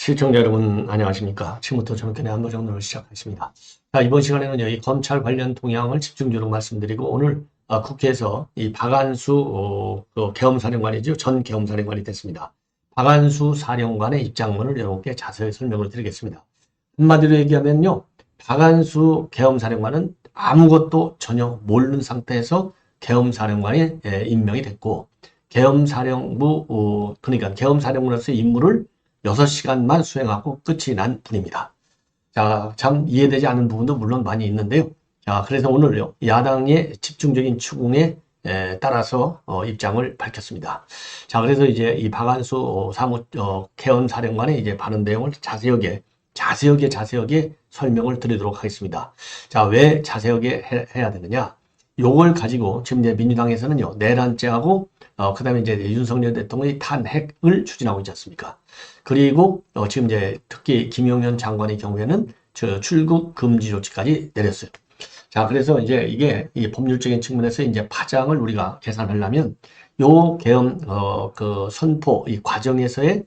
시청자 여러분 안녕하십니까. 지금부터 정권의 안보정론을 시작하겠습니다. 자, 이번 시간에는 이 검찰 관련 동향을 집중적으로 말씀드리고, 오늘 국회에서 이 박안수 계엄사령관이죠. 전 계엄사령관이 됐습니다. 박안수 사령관의 입장문을 여러분께 자세히 설명을 드리겠습니다. 한마디로 얘기하면요, 박안수 계엄사령관은 아무것도 전혀 모르는 상태에서 계엄사령관에 임명이 됐고, 그러니까 계엄사령관으로서의 임무를 6시간만 수행하고 끝이 난 분입니다. 자, 참 이해되지 않는 부분도 물론 많이 있는데요. 자, 그래서 오늘요, 야당의 집중적인 추궁에 따라서 입장을 밝혔습니다. 자, 그래서 이제 이 박안수 계엄사령관의 이제 발언 내용을 자세하게 설명을 드리도록 하겠습니다. 자, 왜 자세하게 해야 되느냐? 요걸 가지고 지금 이제 민주당에서는요, 내란죄하고 그 다음에 이제 윤석열 대통령의 탄핵을 추진하고 있지 않습니까? 그리고 지금 이제 특히 김용현 장관의 경우에는 출국 금지 조치까지 내렸어요. 자, 그래서 이제 이게 이 법률적인 측면에서 이제 파장을 우리가 계산하려면 요 계엄 선포 이 과정에서의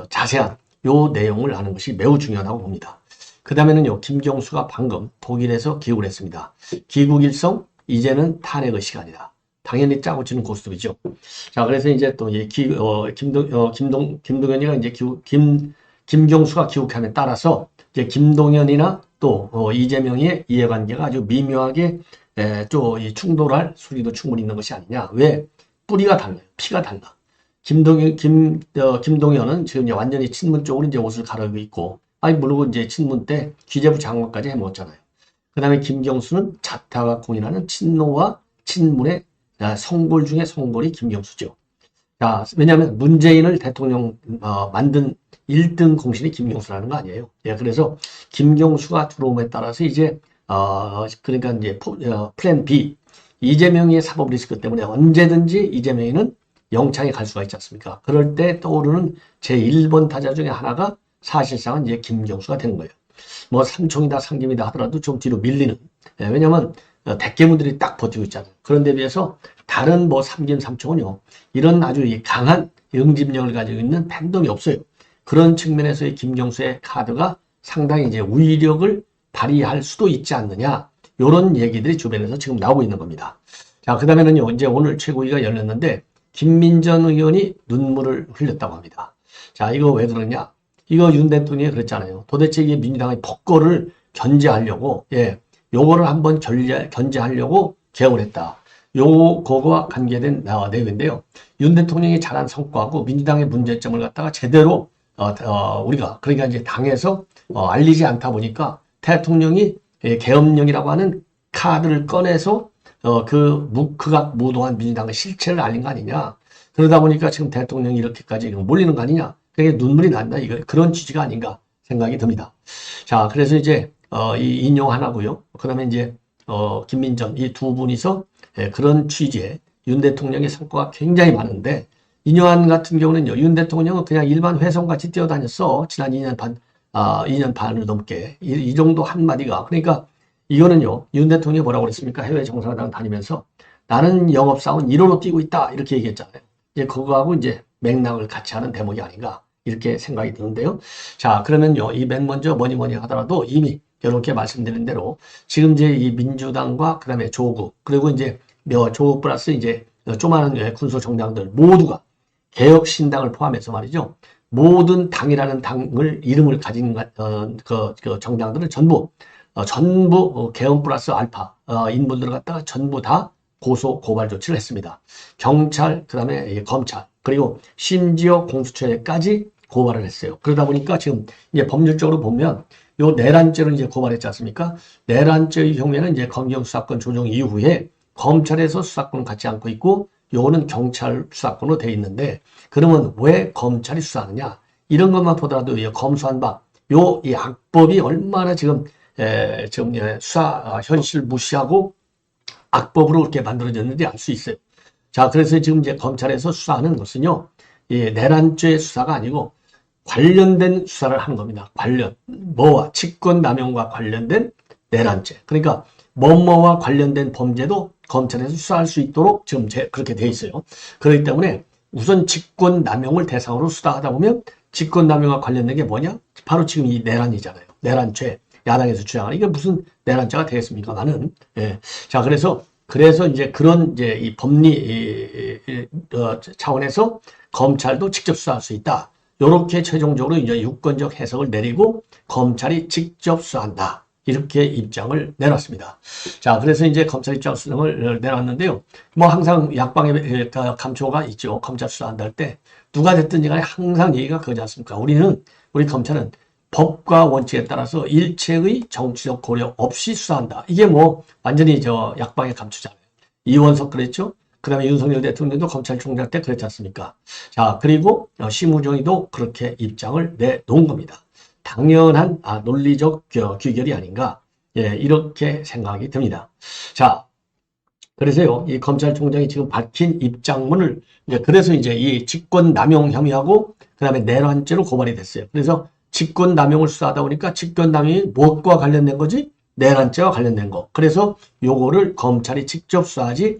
자세한 요 내용을 아는 것이 매우 중요하다고 봅니다. 그 다음에는요, 김경수가 방금 독일에서 기국을 했습니다. 기국일성, 이제는 탄핵의 시간이다. 당연히 짜고 치는 고스톱이죠. 자, 그래서 이제 또 김동연이가 이제 김경수가 기국함에 따라서 이제 김동연이나 또 이재명의 이해관계가 아주 미묘하게 이 충돌할 수리도 충분히 있는 것이 아니냐. 왜? 뿌리가 달라요. 피가 달라. 김동연은 지금 이제 완전히 친문 쪽으로 이제 옷을 갈아입고 있고, 물론 이제 친문 때 기재부 장관까지 해먹었잖아요. 그 다음에 김경수는 자타가 공인하는 친노와 친문의 성골 중에 성골이 김경수죠. 자, 왜냐하면 문재인을 대통령 만든 1등 공신이 김경수라는 거 아니에요. 예, 그래서 김경수가 들어옴에 따라서 이제 그러니까 이제 플랜 B, 이재명의 사법 리스크 때문에 언제든지 이재명이는 영창에 갈 수가 있지 않습니까? 그럴 때 떠오르는 제1번 타자 중에 하나가 사실상은 이제 김경수가 되는 거예요. 뭐 삼총이다 상김이다 하더라도 좀 뒤로 밀리는. 왜냐면 대깨문들이 딱 버티고 있잖아요. 그런데 비해서 다른 뭐 삼김 삼총은요, 이런 아주 강한 응집력을 가지고 있는 팬덤이 없어요. 그런 측면에서의 김경수의 카드가 상당히 이제 우위력을 발휘할 수도 있지 않느냐, 이런 얘기들이 주변에서 지금 나오고 있는 겁니다. 자, 그 다음에는요, 이제 오늘 최고위가 열렸는데 김민전 의원이 눈물을 흘렸다고 합니다. 자, 이거 왜 그러냐? 이거 윤 대통령이 그랬잖아요. 도대체 이게 민주당의 폭거를 견제하려고, 요거를 한번 견제하려고 개혁을 했다. 그거와 관계된 내용인데요. 윤 대통령이 잘한 성과하고 민주당의 문제점을 갖다가 제대로, 우리가, 그러니까 이제 당에서, 알리지 않다 보니까 대통령이 계엄령이라고 하는 카드를 꺼내서, 극악무도한 민주당의 실체를 알린 거 아니냐. 그러다 보니까 지금 대통령이 이렇게까지 몰리는 거 아니냐. 그게 눈물이 난다. 이거 그런 취지가 아닌가 생각이 듭니다. 자, 그래서 이제 이 인용 하나고요. 그다음에 이제 김민전 이 두 분이서 그런 취지의 윤 대통령의 성과가 굉장히 많은데, 인용한 같은 경우는요, 윤 대통령은 그냥 일반 회성같이 뛰어다녔어. 지난 2년 반을 넘게 이 정도 한마디가, 그러니까 이거는요, 윤 대통령이 뭐라고 그랬습니까? 해외 정상회담 다니면서 나는 영업사원 1호로 뛰고 있다 이렇게 얘기했잖아요. 이제 그거하고 이제 맥락을 같이 하는 대목이 아닌가 이렇게 생각이 드는데요. 자, 그러면요, 이 맨 먼저 뭐니 하더라도 이미 이렇게 말씀드린 대로 지금 이제 이 민주당과 그다음에 조국, 그리고 이제 조국 플러스 이제 조그마한 군소정당들 모두가 개혁신당을 포함해서 말이죠, 모든 당이라는 이름을 가진 정당들은 전부 개헌 플러스 알파 인물들을 갖다가 전부 다 고소 고발 조치를 했습니다. 경찰, 그다음에 검찰, 그리고 심지어 공수처에까지 고발을 했어요. 그러다 보니까 지금 이제 법률적으로 보면 요 내란죄로 이제 고발했지 않습니까? 내란죄의 경우에는 이제 검경 수사권 조정 이후에 검찰에서 수사권을 갖지 않고 있고, 요거는 경찰 수사권으로 돼 있는데, 그러면 왜 검찰이 수사하느냐? 이런 것만 보더라도 검수한 바, 이 악법이 얼마나 지금 수사 현실 무시하고 악법으로 그렇게 만들어졌는지 알 수 있어요. 자, 그래서 지금 이제 검찰에서 수사하는 것은요, 내란죄 수사가 아니고 관련된 수사를 하는 겁니다. 뭐와 직권남용과 관련된 내란죄. 그러니까 뭐뭐와 관련된 범죄도 검찰에서 수사할 수 있도록 지금 그렇게 돼 있어요. 그렇기 때문에 우선 직권남용을 대상으로 수사하다 보면 직권남용과 관련된 게 뭐냐? 바로 지금 이 내란이잖아요. 내란죄. 야당에서 주장하는 이게 무슨 내란죄가 되겠습니까만은. 예. 자, 그래서 이제 그런 이제 이 법리 차원에서 검찰도 직접 수사할 수 있다. 이렇게 최종적으로 이제 유권적 해석을 내리고 검찰이 직접 수사한다. 이렇게 입장을 내놨습니다. 자, 그래서 이제 검찰 입장 수정을 내놨는데요. 뭐 항상 약방의 감초가 있죠. 검찰 수사한다 할 때 누가 됐든지 간에 항상 얘기가 그거지 않습니까? 우리 검찰은 법과 원칙에 따라서 일체의 정치적 고려 없이 수사한다. 이게 뭐 완전히 약방의 감초잖아요. 이원석 그랬죠. 그 다음에 윤석열 대통령도 검찰총장 때 그랬지 않습니까? 자, 그리고 심우정이도 그렇게 입장을 내놓은 겁니다. 당연한 논리적 귀결이 아닌가, 예, 이렇게 생각이 듭니다. 자, 그래서요, 이 검찰총장이 지금 밝힌 입장문을 그래서 이제 이 직권남용 혐의하고 그 다음에 내란죄로 고발이 됐어요. 그래서 직권남용을 수사하다 보니까 직권남용이 무엇과 관련된 거지? 내란죄와 관련된 거. 그래서 요거를 검찰이 직접 수사하지,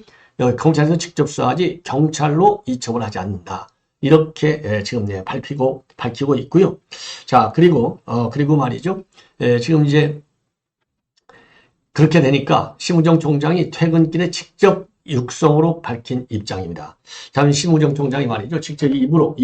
검찰에서 직접 수사하지 경찰로 이첩을 하지 않는다. 이렇게 지금 밝히고 있고요. 자, 그리고 말이죠. 지금 이제 그렇게 되니까 심우정 총장이 퇴근길에 직접 육성으로 밝힌 입장입니다. 자, 심우정 총장이 말이죠. 직접 입으로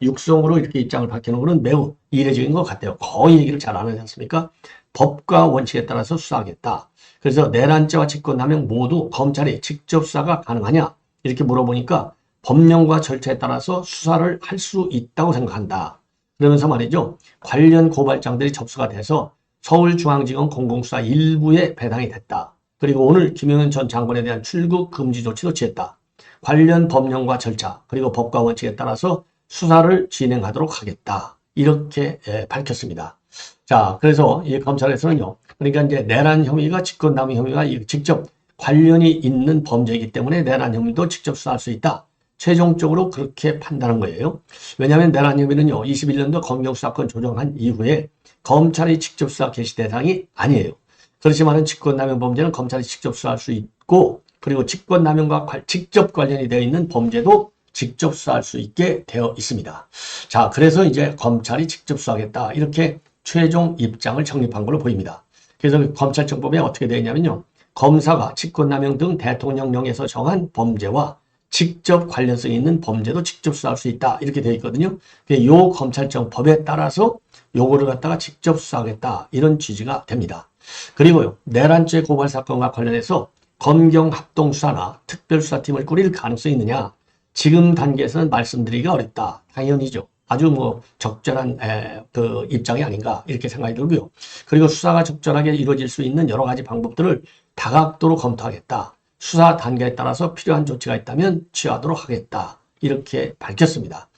육성으로 이렇게 입장을 밝히는 것은 매우 이례적인 것 같아요. 거의 얘기를 잘 안 하지 않습니까? 법과 원칙에 따라서 수사하겠다. 그래서 내란죄와 직권남용 모두 검찰이 직접 수사가 가능하냐? 이렇게 물어보니까 법령과 절차에 따라서 수사를 할 수 있다고 생각한다. 그러면서 말이죠. 관련 고발장들이 접수가 돼서 서울중앙지검 공공수사 일부에 배당이 됐다. 그리고 오늘 김용현 전 장관에 대한 출국 금지 조치도 취했다. 관련 법령과 절차 그리고 법과 원칙에 따라서 수사를 진행하도록 하겠다. 이렇게 밝혔습니다. 자, 그래서 이 검찰에서는요. 그러니까 이제 내란 혐의가 직권남용 혐의가 직접 관련이 있는 범죄이기 때문에 내란 혐의도 직접 수사할 수 있다. 최종적으로 그렇게 판단한 거예요. 왜냐하면 내란 혐의는요. 21년도 검경수사권 조정한 이후에 검찰이 직접 수사 개시 대상이 아니에요. 그렇지만 직권남용 범죄는 검찰이 직접 수사할 수 있고 그리고 직권남용과 직접 관련이 되어 있는 범죄도 직접 수사할 수 있게 되어 있습니다. 자, 그래서 이제 검찰이 직접 수사하겠다. 이렇게 최종 입장을 정립한 걸로 보입니다. 그래서 검찰청법에 어떻게 되어 있냐면요. 검사가 직권남용 등 대통령령에서 정한 범죄와 직접 관련성이 있는 범죄도 직접 수사할 수 있다. 이렇게 되어 있거든요. 이 검찰청법에 따라서 요거를 갖다가 직접 수사하겠다. 이런 취지가 됩니다. 그리고요. 내란죄 고발 사건과 관련해서 검경합동수사나 특별수사팀을 꾸릴 가능성이 있느냐. 지금 단계에서는 말씀드리기가 어렵다. 당연히죠. 아주 적절한 그 입장이 아닌가 이렇게 생각이 들고요. 그리고 수사가 적절하게 이루어질 수 있는 여러 가지 방법들을 다각도로 검토하겠다. 수사 단계에 따라서 필요한 조치가 있다면 취하도록 하겠다. 이렇게 밝혔습니다.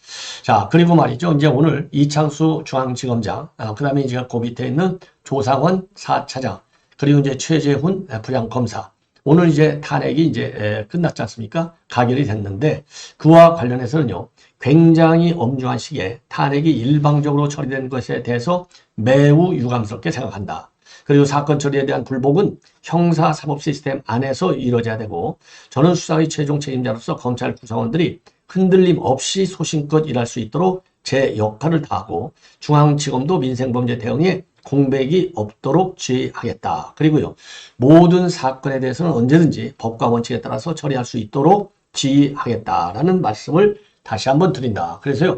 자, 그리고 말이죠. 이제 오늘 이창수 중앙지검장, 그 다음에 이제 그 밑에 있는 조상원 4차장, 그리고 이제 최재훈 부장검사. 오늘 이제 탄핵이 이제 끝났지 않습니까? 가결이 됐는데 그와 관련해서는요. 굉장히 엄중한 시기에 탄핵이 일방적으로 처리된 것에 대해서 매우 유감스럽게 생각한다. 그리고 사건 처리에 대한 불복은 형사 사법 시스템 안에서 이루어져야 되고 저는 수사의 최종 책임자로서 검찰 구성원들이 흔들림 없이 소신껏 일할 수 있도록 제 역할을 다하고 중앙지검도 민생범죄 대응에 공백이 없도록 지휘하겠다. 그리고요. 모든 사건에 대해서는 언제든지 법과 원칙에 따라서 처리할 수 있도록 지휘하겠다라는 말씀을 다시 한번 드린다. 그래서요.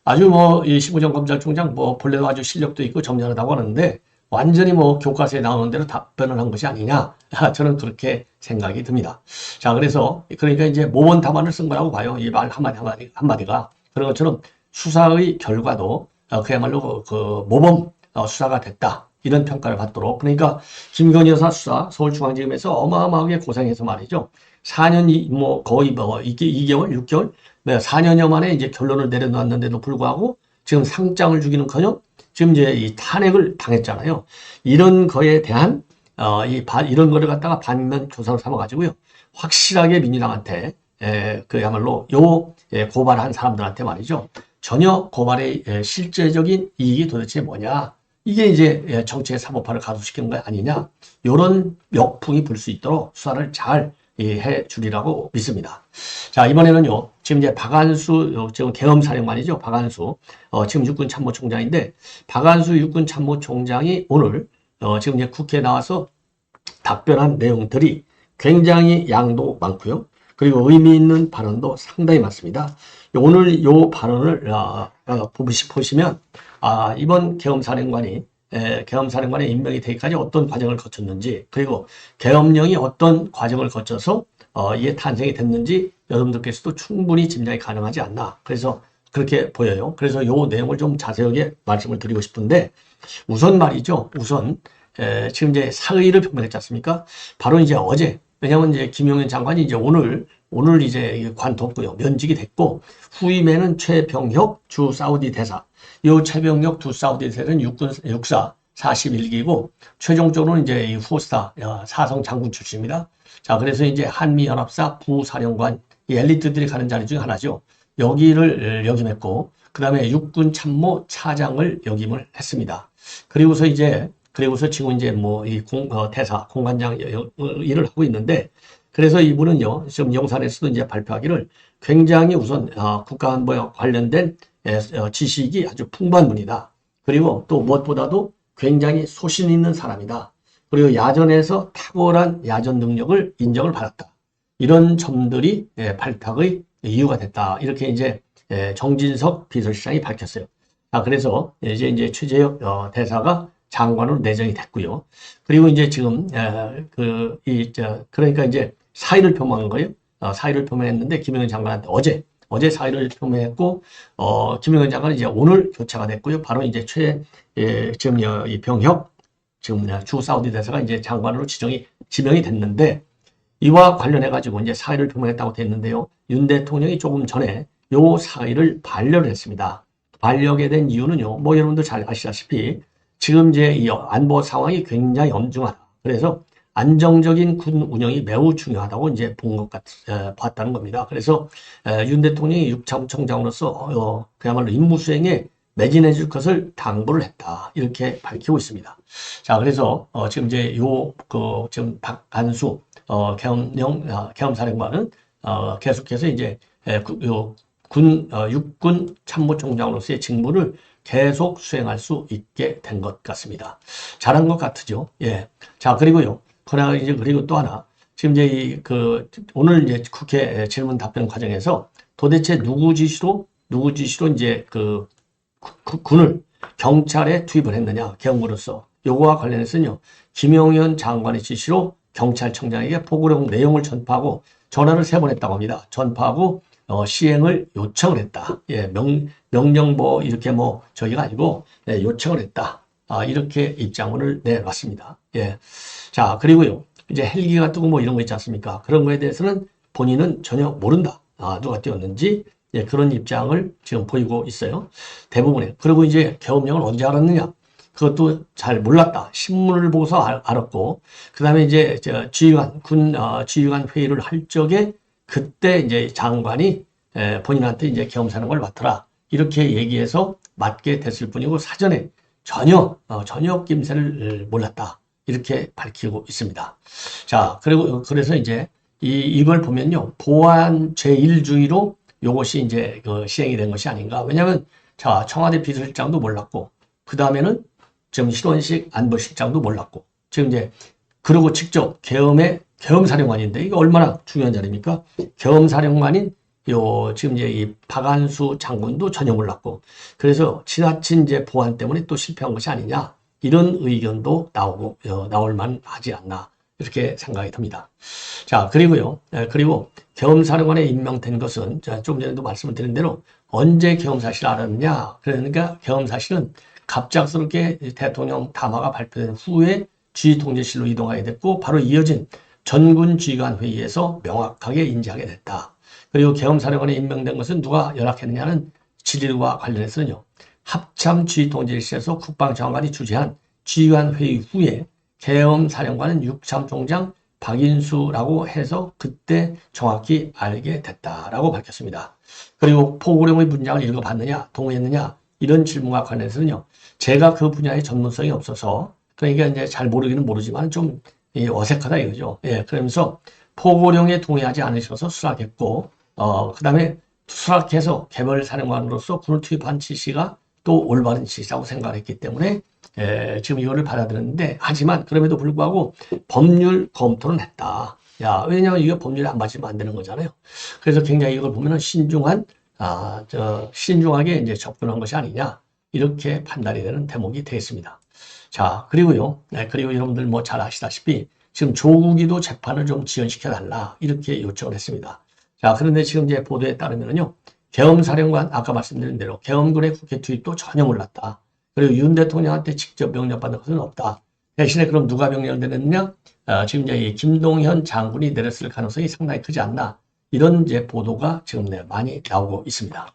아주 이 심우정 검찰총장 본래도 아주 실력도 있고 점잖하다고 하는데 완전히 교과서에 나오는 대로 답변을 한 것이 아니냐. 저는 그렇게 생각이 듭니다. 자, 그러니까 이제 모범 답안을 쓴 거라고 봐요. 이 말 한마디가. 그런 것처럼 수사의 결과도 그야말로 그 모범 수사가 됐다. 이런 평가를 받도록. 그러니까 김건희 여사 수사 서울중앙지검에서 어마어마하게 고생해서 말이죠. 4년 거의 2개월, 6개월, 4년여 만에 이제 결론을 내려놨는데도 불구하고 지금 상장을 주기는커녕 지금 이제 이 탄핵을 당했잖아요. 이런 거에 대한 이런 거를 갖다가 반면 교사로 삼아가지고요. 확실하게 민주당한테 그야말로 고발한 사람들한테 말이죠. 전혀 고발의 실제적인 이익이 도대체 뭐냐. 이게 이제 정치의 사법화를 가속시키는 거 아니냐. 이런 역풍이 불 수 있도록 수사를 잘 해 주리라고 믿습니다. 자, 이번에는요, 지금 이제 박한수, 지금 계엄사령관이죠. 박한수, 지금 육군참모총장인데, 박한수 육군참모총장이 오늘, 지금 이제 국회에 나와서 답변한 내용들이 굉장히 양도 많고요. 그리고 의미 있는 발언도 상당히 많습니다. 오늘 요 발언을 보시면 이번 계엄사령관의 임명이 되기까지 어떤 과정을 거쳤는지, 그리고 계엄령이 어떤 과정을 거쳐서 이게 탄생이 됐는지 여러분들께서도 충분히 짐작이 가능하지 않나. 그래서 그렇게 보여요. 그래서 요 내용을 좀 자세하게 말씀을 드리고 싶은데, 우선 말이죠. 우선 지금 이제 사의를 표명했지 않습니까? 바로 이제 어제, 왜냐면 이제 김용현 장관이 이제 오늘 이제 관뒀고요. 면직이 됐고, 후임에는 최병혁 주 사우디 대사. 이 최병혁 주 사우디 대사는 육사 41기고, 최종적으로는 이제 이 후스타 사성 장군 출신입니다. 자, 그래서 이제 한미연합사 부사령관, 이 엘리트들이 가는 자리 중에 하나죠. 여기를 역임했고, 그 다음에 육군 참모 차장을 역임을 했습니다. 그리고서 지금 이제 대사, 공관장 일을 하고 있는데, 그래서 이분은요, 지금 용산에서도 이제 발표하기를 굉장히 우선, 국가안보에 관련된 지식이 아주 풍부한 분이다. 그리고 또 무엇보다도 굉장히 소신 있는 사람이다. 그리고 야전에서 탁월한 야전 능력을 인정을 받았다. 이런 점들이 발탁의 이유가 됐다. 이렇게 이제 정진석 비서실장이 밝혔어요. 그래서 이제 최재혁 대사가 장관으로 내정이 됐고요. 그리고 이제 지금 그러니까 이제 사의를 표명한 거예요. 사의를 표명했는데 김영현 장관한테 어제 사의를 표명했고, 김영현 장관은 이제 오늘 교체가 됐고요. 바로 이제 지금 이 병혁 지금 주 사우디 대사가 이제 장관으로 지명이 됐는데, 이와 관련해가지고 이제 사의를 표명했다고 됐는데요. 윤 대통령이 조금 전에 요 사의를 반려를 했습니다. 반려하게 된 이유는요, 여러분들 잘 아시다시피 지금 이제 이 안보 상황이 굉장히 엄중하다. 그래서 안정적인 군 운영이 매우 중요하다고 이제 봤다는 겁니다. 그래서 윤 대통령이 육참총장으로서 그야말로 임무 수행에 매진해 줄 것을 당부를 했다. 이렇게 밝히고 있습니다. 자, 그래서 지금 이제 지금 박한수 계엄사령관은 계속해서 이제 육군 참모총장으로서의 직무를 계속 수행할 수 있게 된 것 같습니다. 잘한 것 같으죠. 예. 자, 그리고요. 그리고 또 하나. 지금 이제 오늘 이제 국회 질문 답변 과정에서 도대체 누구 지시로 이제 군을 경찰에 투입을 했느냐, 계엄군으로서. 요거와 관련해서는요, 김용현 장관의 지시로 경찰청장에게 보고록 내용을 전파하고 전화를 3번 했다고 합니다. 전파하고 시행을 요청을 했다. 예, 명령보 이렇게 저기가 아니고 요청을 했다. 이렇게 입장문을 내놨습니다. 예. 자, 그리고요. 이제 헬기가 뜨고 이런 거 있지 않습니까? 그런 거에 대해서는 본인은 전혀 모른다. 누가 띄웠는지. 예, 그런 입장을 지금 보이고 있어요. 대부분에. 그리고 이제 계엄령을 언제 알았느냐? 그것도 잘 몰랐다. 신문을 보고서 알았고, 그 다음에 이제 지휘관 회의를 할 적에 그때 이제 장관이 본인한테 이제 계엄사령관을 맡아라. 이렇게 얘기해서 맡게 됐을 뿐이고, 사전에 전혀 낌새를 몰랐다. 이렇게 밝히고 있습니다. 자, 그래서 이제 이걸 보면요. 보안 제1주의로 요것이 이제 시행이 된 것이 아닌가. 왜냐하면 청와대 비서실장도 몰랐고, 그 다음에는 지금 신원식 안보실장도 몰랐고, 지금 이제 그리고 직접 계엄사령관인데 이거 얼마나 중요한 자리입니까? 계엄사령관인 지금 이제 이 박한수 장군도 전혀 몰랐고, 그래서 지나친 이제 보안 때문에 또 실패한 것이 아니냐, 이런 의견도 나올 만하지 않나, 이렇게 생각이 듭니다. 자, 그리고 계엄사령관에 임명된 것은 좀 전에도 말씀을 드린 대로 언제 계엄사실을 알았느냐. 그러니까 계엄사실은 갑작스럽게 대통령 담화가 발표된 후에 지휘통제실로 이동하게 됐고, 바로 이어진 전군 지휘관 회의에서 명확하게 인지하게 됐다. 그리고 계엄사령관에 임명된 것은 누가 연락했느냐는 질의와 관련해서는요, 합참 지휘통제실에서 국방장관이 주재한 지휘관 회의 후에 계엄사령관은 육참총장 박인수라고 해서 그때 정확히 알게 됐다라고 밝혔습니다. 그리고 포고령의 문장을 읽어봤느냐, 동의했느냐 이런 질문과 관련해서는요. 제가 그 분야의 전문성이 없어서 그러니까 이제 잘 모르기는 모르지만 좀 어색하다 이거죠. 예, 그러면서 포고령에 동의하지 않으셔서 수락했고, 그 다음에 수락해서 개별사령관으로서 군을 투입한 지시가 또 올바른 지시라고 생각을 했기 때문에 지금 이거를 받아들였는데, 하지만 그럼에도 불구하고 법률 검토는 했다. 야, 왜냐하면 이게 법률에 안 맞으면 안 되는 거잖아요. 그래서 굉장히 이걸 보면은 신중하게 이제 접근한 것이 아니냐, 이렇게 판단이 되는 대목이 되겠습니다. 자, 그리고요. 그리고 여러분들 뭐 잘 아시다시피 지금 조국이도 재판을 좀 지연시켜 달라 이렇게 요청을 했습니다. 자, 그런데 지금 이제 보도에 따르면요. 계엄사령관, 아까 말씀드린 대로 계엄군의 국회 투입도 전혀 몰랐다. 그리고 윤 대통령한테 직접 명령받은 것은 없다. 대신에 그럼 누가 명령을 내렸느냐? 지금 이제 이 김동현 장군이 내렸을 가능성이 상당히 크지 않나. 이런 이제 보도가 지금 많이 나오고 있습니다.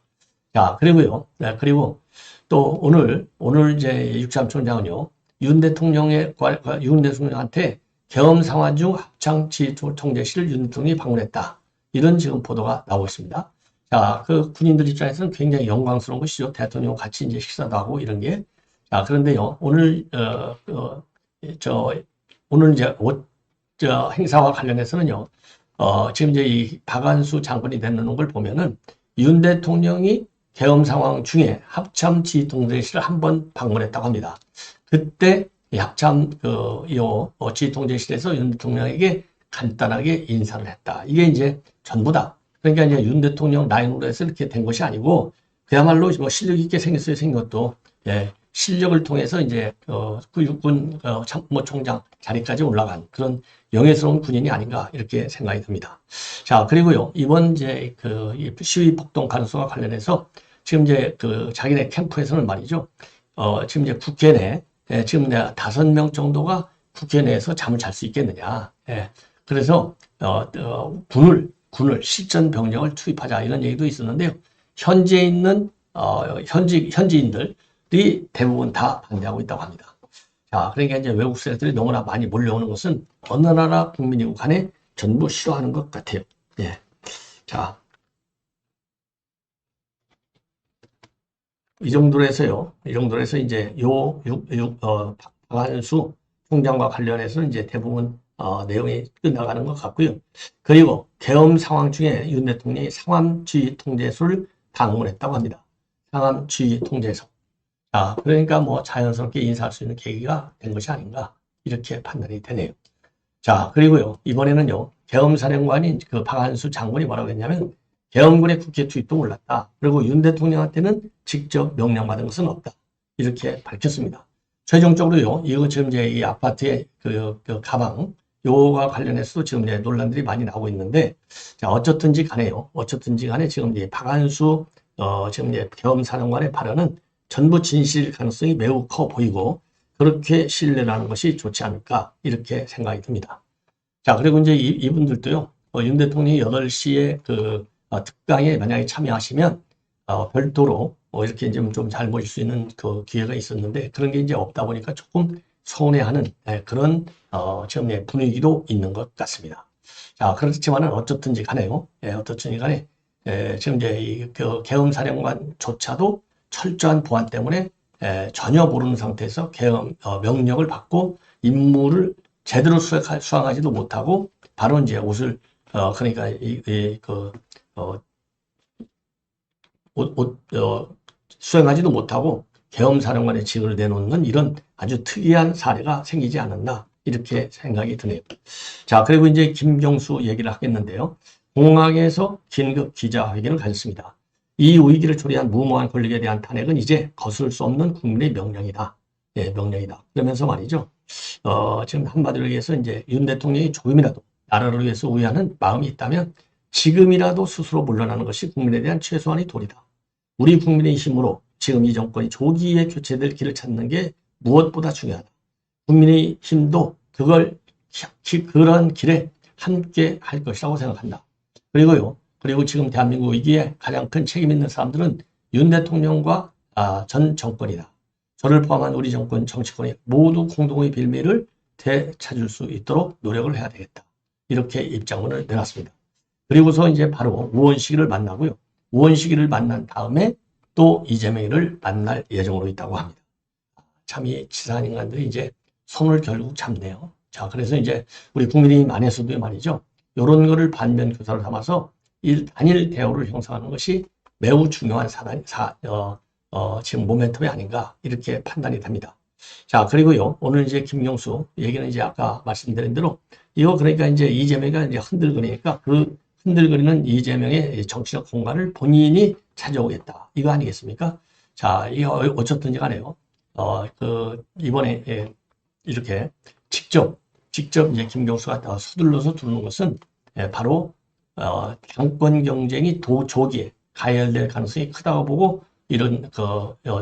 자, 그리고요. 그리고 또 오늘 이제 육삼총장은요. 윤 대통령한테 계엄 상황 중 합창지 통제실을 윤 대통령이 방문했다. 이런 지금 보도가 나오고 있습니다. 자, 그 군인들 입장에서는 굉장히 영광스러운 것이죠. 대통령 같이 이제 식사도 하고 이런 게. 자, 그런데요, 오늘 이제 행사와 관련해서는요, 지금 이제 이 박안수 장관이 내놓는 걸 보면은 윤 대통령이 계엄 상황 중에 합참 지휘통제실을 한번 방문했다고 합니다. 그때 합참 지휘통제실에서 윤 대통령에게 간단하게 인사를 했다. 이게 이제 전부다. 그러니까 이제 윤 대통령 라인으로 해서 이렇게 된 것이 아니고 그야말로 뭐 실력 있게 생겼어요. 생겼도 실력을 통해서 이제 그 육군 참모총장 자리까지 올라간 그런 영예스러운 군인이 아닌가 이렇게 생각이 듭니다. 자, 그리고요 이번 이제 그 시위 폭동 가능성과 관련해서 지금 이제 그 자기네 캠프에서는 말이죠. 지금 이제 국회 내 지금 내가 5명 정도가 국회 내에서 잠을 잘 수 있겠느냐. 그래서 군을 실전 병력을 투입하자 이런 얘기도 있었는데요. 현지에 있는 현지인들이 대부분 다 반대하고 있다고 합니다. 자, 그러니까 이제 외국 세력들이 너무나 많이 몰려오는 것은 어느 나라 국민이고 간에 전부 싫어하는 것 같아요. 예. 자, 이 정도로 해서요. 이 정도로 해서 이제 박한수 총장과 관련해서 이제 대부분 내용이 끝나가는 것 같고요. 그리고 계엄 상황 중에 윤 대통령이 상암지휘통제소를 방문했다고 합니다. 상암지휘통제소. 자, 그러니까 뭐 자연스럽게 인사할 수 있는 계기가 된 것이 아닌가 이렇게 판단이 되네요. 자, 그리고요 이번에는요 계엄사령관인 그 박한수 장군이 뭐라고 했냐면 계엄군의 국회 투입도 몰랐다. 그리고 윤 대통령한테는 직접 명령받은 것은 없다. 이렇게 밝혔습니다. 최종적으로요 이거 지금 이제 이 아파트의 그 가방 요거와 관련해서도 지금 이제 논란들이 많이 나오고 있는데, 자, 어쨌든지 간에 지금 이제 박한수, 지금 이제 계엄사령관의 발언은 전부 진실 가능성이 매우 커 보이고, 그렇게 신뢰를 하는 것이 좋지 않을까, 이렇게 생각이 듭니다. 자, 그리고 이제 이분들도요, 윤 대통령이 8시에 그, 특강에 만약에 참여하시면, 별도로, 이렇게 좀 잘 모실 수 있는 그 기회가 있었는데, 그런 게 이제 없다 보니까 조금 서운해하는 그런 지금 분위기도 있는 것 같습니다. 자, 그렇지만은 어쨌든지 간에요. 어떻든지 간에 지금 이제 그 계엄사령관조차도 철저한 보안 때문에 전혀 모르는 상태에서 계엄 명령을 받고 임무를 제대로 수행하지도 못하고 바로 이제 옷을 그러니까 수행하지도 못하고 계엄사령관의 직을 내놓는 이런 아주 특이한 사례가 생기지 않았나 이렇게 생각이 드네요. 자, 그리고 이제 김경수 얘기를 하겠는데요. 공항에서 긴급 기자회견을 가졌습니다. 이 위기를 초래한 무모한 권력에 대한 탄핵은 이제 거스를 수 없는 국민의 명령이다. 명령이다. 그러면서 말이죠. 지금 한마디로 얘기해서 이제 윤 대통령이 조금이라도 나라를 위해서 우려하는 마음이 있다면 지금이라도 스스로 물러나는 것이 국민에 대한 최소한의 도리다. 우리 국민의 힘으로 지금 이 정권이 조기에 교체될 길을 찾는 게 무엇보다 중요하다. 국민의 힘도 그런 길에 함께 할 것이라고 생각한다. 그리고 지금 대한민국 위기에 가장 큰 책임 있는 사람들은 윤 대통령과 전 정권이다. 저를 포함한 우리 정권 정치권이 모두 공동의 빌미를 되찾을 수 있도록 노력을 해야 되겠다. 이렇게 입장문을 내놨습니다. 그리고서 이제 바로 우원식이를 만나고요. 우원식이를 만난 다음에 또 이재명이를 만날 예정으로 있다고 합니다. 참 이 치사한 인간들이 이제 손을 결국 잡네요. 자, 그래서 이제 우리 국민의힘 안에서도 말이죠. 이런 거를 반면 교사로 삼아서 단일 대우를 형성하는 것이 매우 중요한 지금 모멘텀이 아닌가 이렇게 판단이 됩니다. 자, 그리고요. 오늘 이제 김경수 얘기는 이제 아까 말씀드린 대로 이거 그러니까 이제 이재명이 이제 흔들거리니까 그 흔들거리는 이재명의 정치적 공간을 본인이 찾아오겠다. 이거 아니겠습니까? 자, 이거 어쨌든지 간에요. 이번에 이렇게 직접 이제 김경수가 서둘러서 두는 것은 바로 당권 경쟁이 조기에 가열될 가능성이 크다고 보고 이런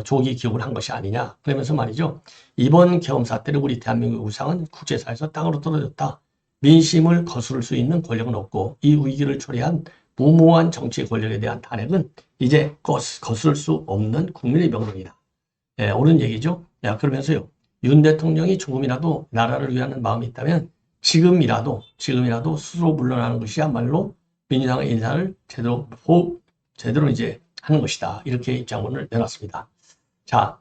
조기 기업을 한 것이 아니냐. 그러면서 말이죠. 이번 계엄사 때는 우리 대한민국 우상은 국제사회에서 땅으로 떨어졌다. 민심을 거스를 수 있는 권력은 없고 이 위기를 초래한 무모한 정치 권력에 대한 탄핵은 이제 거스를 수 없는 국민의 명령이다. 옳은 얘기죠. 그러면서요. 윤 대통령이 조금이라도 나라를 위하는 마음이 있다면 지금이라도 스스로 물러나는 것이야말로 민주당의 인사를 제대로 이제 하는 것이다. 이렇게 입장문을 내놨습니다. 자,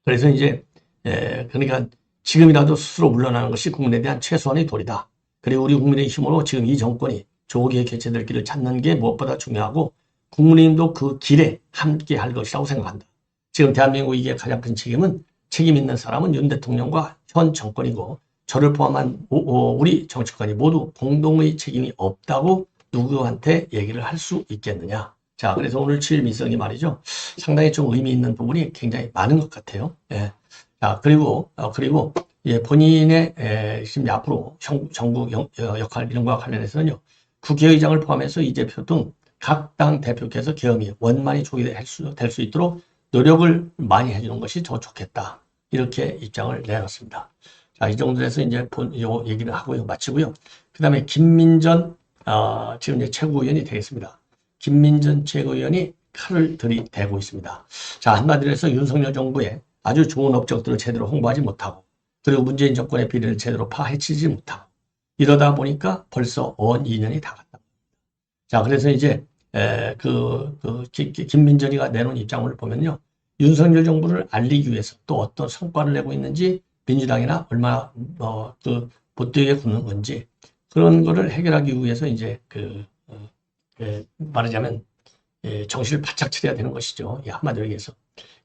그래서 이제 그러니까 지금이라도 스스로 물러나는 것이 국민에 대한 최소한의 도리다. 그리고 우리 국민의 힘으로 지금 이 정권이 조기에 개최될 길을 찾는 게 무엇보다 중요하고 국민도 그 길에 함께 할 것이라고 생각한다. 지금 대한민국 이게 가장 큰 책임 있는 사람은 윤 대통령과 현 정권이고 저를 포함한 우리 정치권이 모두 공동의 책임이 없다고 누구한테 얘기를 할 수 있겠느냐. 자, 그래서 오늘 7일 민성이 말이죠. 상당히 좀 의미 있는 부분이 굉장히 많은 것 같아요. 자, 그리고 본인의 지금 앞으로 정부 역할 이런 것과 관련해서는요. 국회의장을 포함해서 이재표 등 각 당 대표께서 계엄이 원만히 조기될 수 있도록 노력을 많이 해주는 것이 더 좋겠다. 이렇게 입장을 내놨습니다. 자, 이 정도 해서 이제 요 얘기를 하고요. 마치고요. 그 다음에 김민전, 지금 이제 최고위원이 되겠습니다. 김민전 최고위원이 칼을 들이대고 있습니다. 자, 한마디로 해서 윤석열 정부의 아주 좋은 업적들을 제대로 홍보하지 못하고 그리고 문재인 정권의 비리를 제대로 파헤치지 못하고 이러다 보니까 벌써 2년이 다 갔다. 자, 그래서 이제 김민전이가 내놓은 입장을 보면요. 윤석열 정부를 알리기 위해서 또 어떤 성과를 내고 있는지 민주당이나 얼마나 못되게 구는 건지 그런 거를 해결하기 위해서 이제 말하자면 정신을 바짝 차려야 되는 것이죠. 한마디로 얘기해서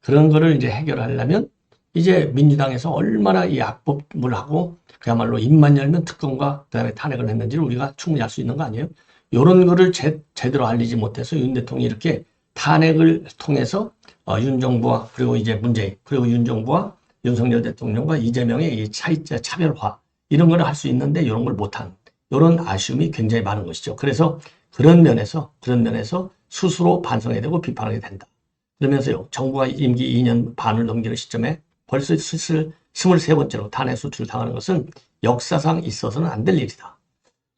그런 거를 이제 해결하려면 이제 민주당에서 얼마나 이 악법을 하고 그야말로 입만 열면 특검과 그다음에 탄핵을 했는지를 우리가 충분히 알 수 있는 거 아니에요? 이런 거를 제대로 알리지 못해서 윤 대통령이 이렇게 탄핵을 통해서 윤 정부와 그리고 이제 문재인 그리고 윤 정부와 윤석열 대통령과 이재명의 이 차별화 이런 걸 할 수 있는데 이런 걸 못한 이런 아쉬움이 굉장히 많은 것이죠. 그래서 그런 면에서 스스로 반성해야 되고 비판하게 된다. 그러면서요. 정부가 임기 2년 반을 넘기는 시점에 벌써 슬슬 23번째로 탄핵 소추를 당하는 것은 역사상 있어서는 안 될 일이다.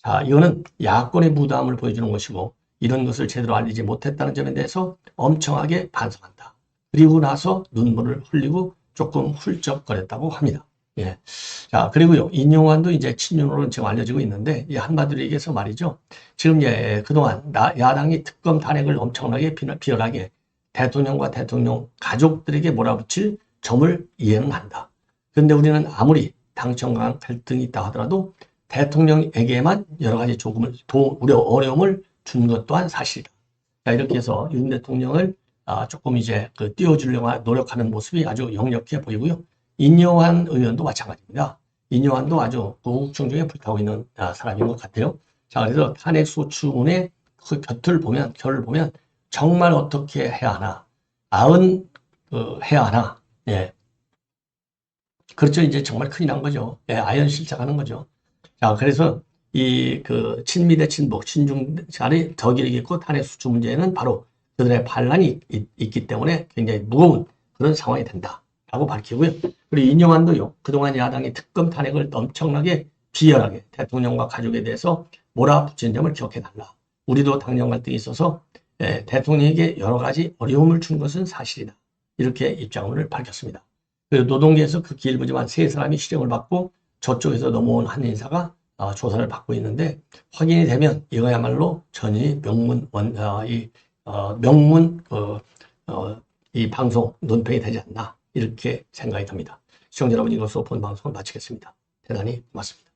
자, 이거는 야권의 무담을 보여주는 것이고 이런 것을 제대로 알리지 못했다는 점에 대해서 엄청나게 반성한다. 그리고 나서 눈물을 흘리고 조금 훌쩍거렸다고 합니다. 예. 자, 그리고요, 인용환도 이제 친윤으로는 지금 알려지고 있는데, 이 한마디로 얘기해서 말이죠. 지금 그동안 야당이 특검 탄핵을 엄청나게 비열하게 대통령과 대통령 가족들에게 몰아붙일 점을 이해는 한다. 그런데 우리는 아무리 당청 간 갈등이 있다 하더라도 대통령에게만 여러 가지 어려움을 준 것 또한 사실이다. 자, 이렇게 해서 윤 대통령을 조금 이제 띄워주려고 노력하는 모습이 아주 역력해 보이고요. 인용환 의원도 마찬가지입니다. 인용환도 아주 우국충 중에 불타고 있는 사람인 것 같아요. 자, 그래서 탄핵 소추문의 그 결을 보면 정말 어떻게 해야 하나, 해야 하나, 예. 그렇죠. 이제 정말 큰일 난 거죠. 예, 아연 실작하는 거죠. 자, 그래서 친미 대 친북, 친중 간의 덕이 있고 탄핵 소추 문제는 바로 그들의 반란이 있기 때문에 굉장히 무거운 그런 상황이 된다라고 밝히고요. 그리고 인용환도요. 그동안 야당이 특검 탄핵을 엄청나게 비열하게 대통령과 가족에 대해서 몰아붙인 점을 기억해달라. 우리도 당정 갈등이 있어서 대통령에게 여러 가지 어려움을 준 것은 사실이다. 이렇게 입장을 밝혔습니다. 그리고 노동계에서 극히 일부지만 세 사람이 실형을 받고 저쪽에서 넘어온 한 인사가 조사를 받고 있는데 확인이 되면 이거야말로 전이 명문 명문 이 방송 논평이 되지 않나 이렇게 생각이 듭니다. 시청자 여러분, 이것으로 본 방송을 마치겠습니다. 대단히 고맙습니다.